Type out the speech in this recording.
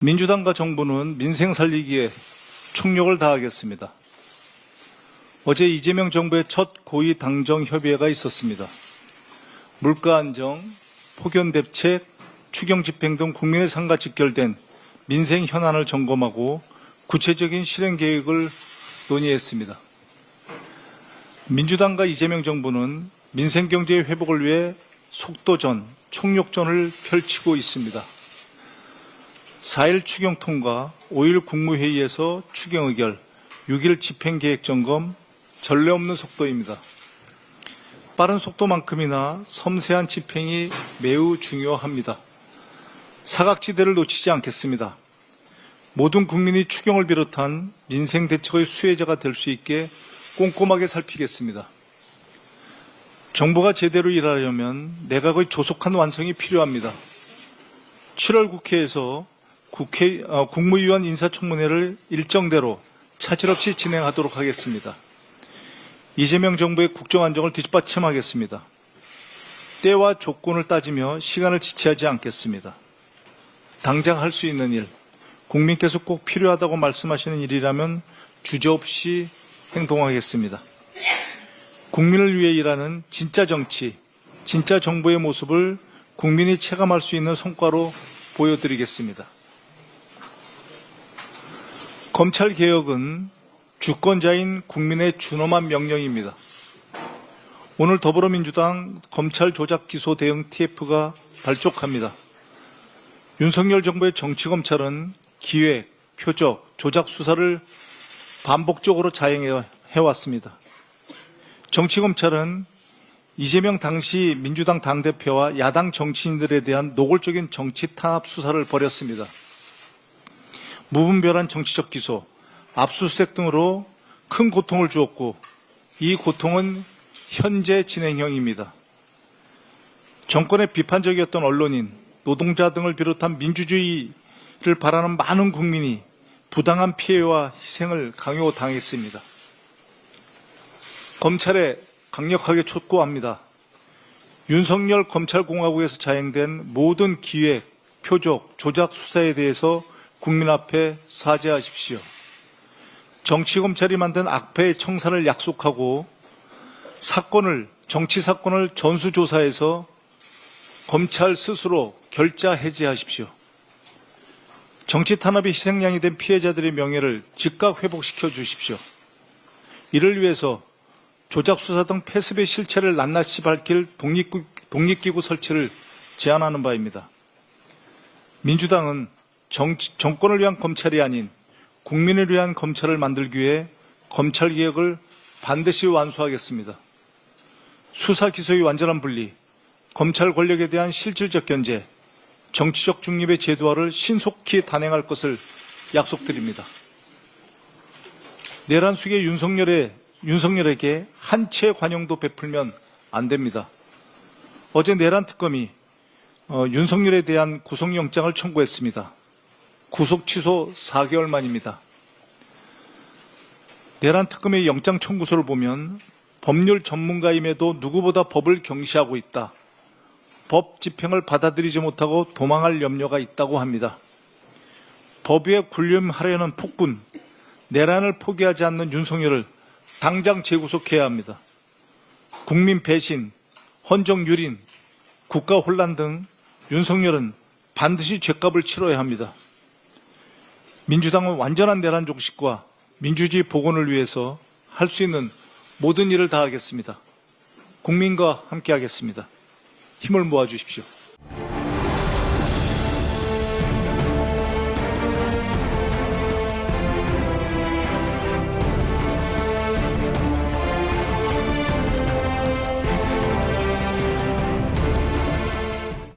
민주당과 정부는 민생 살리기에 총력을 다하겠습니다. 어제 이재명 정부의 첫 고위 당정 협의회가 있었습니다. 물가 안정, 폭염 대책, 추경 집행 등 국민의 삶과 직결된 민생 현안을 점검하고 구체적인 실행 계획을 논의했습니다. 민주당과 이재명 정부는 민생 경제의 회복을 위해 속도전, 총력전을 펼치고 있습니다. 4일 추경 통과, 5일 국무회의에서 추경 의결, 6일 집행계획 점검, 전례 없는 속도입니다. 빠른 속도만큼이나 섬세한 집행이 매우 중요합니다. 사각지대를 놓치지 않겠습니다. 모든 국민이 추경을 비롯한 민생 대책의 수혜자가 될 수 있게 꼼꼼하게 살피겠습니다. 정부가 제대로 일하려면 내각의 조속한 완성이 필요합니다. 7월 국회에서 국무위원 인사청문회를 일정대로 차질 없이 진행하도록 하겠습니다. 이재명 정부의 국정안정을 뒷받침하겠습니다. 때와 조건을 따지며 시간을 지체하지 않겠습니다. 당장 할 수 있는 일, 국민께서 꼭 필요하다고 말씀하시는 일이라면 주저없이 행동하겠습니다. 국민을 위해 일하는 진짜 정치, 진짜 정부의 모습을 국민이 체감할 수 있는 성과로 보여드리겠습니다. 검찰개혁은 주권자인 국민의 준엄한 명령입니다. 오늘 더불어민주당 검찰 조작 기소 대응 TF가 발족합니다. 윤석열 정부의 정치검찰은 기획, 표적, 조작 수사를 반복적으로 자행해왔습니다. 정치검찰은 이재명 당시 민주당 당대표와 야당 정치인들에 대한 노골적인 정치 탄압 수사를 벌였습니다. 무분별한 정치적 기소, 압수수색 등으로 큰 고통을 주었고 이 고통은 현재 진행형입니다. 정권에 비판적이었던 언론인, 노동자 등을 비롯한 민주주의를 바라는 많은 국민이 부당한 피해와 희생을 강요당했습니다. 검찰에 강력하게 촉구합니다. 윤석열 검찰공화국에서 자행된 모든 기획, 표적, 조작 수사에 대해서 국민 앞에 사죄하십시오. 정치검찰이 만든 악패의 청산을 약속하고 정치 사건을 전수조사해서 검찰 스스로 결자 해제하십시오. 정치 탄압의 희생양이 된 피해자들의 명예를 즉각 회복시켜 주십시오. 이를 위해서 조작 수사 등 패습의 실체를 낱낱이 밝힐 독립기구 설치를 제안하는 바입니다. 민주당은 정권을 위한 검찰이 아닌 국민을 위한 검찰을 만들기 위해 검찰개혁을 반드시 완수하겠습니다. 수사 기소의 완전한 분리, 검찰 권력에 대한 실질적 견제, 정치적 중립의 제도화를 신속히 단행할 것을 약속드립니다. 내란 수계 윤석열에게 한 채 관용도 베풀면 안 됩니다. 어제 내란 특검이 윤석열에 대한 구속영장을 청구했습니다. 구속 취소 4개월 만입니다. 내란 특검의 영장 청구서를 보면 법률 전문가임에도 누구보다 법을 경시하고 있다. 법 집행을 받아들이지 못하고 도망할 염려가 있다고 합니다. 법 위에 군림하려는 폭군, 내란을 포기하지 않는 윤석열을 당장 재구속해야 합니다. 국민 배신, 헌정 유린, 국가 혼란 등 윤석열은 반드시 죗값을 치러야 합니다. 민주당은 완전한 내란 종식과 민주주의 복원을 위해서 할 수 있는 모든 일을 다하겠습니다. 국민과 함께하겠습니다. 힘을 모아주십시오.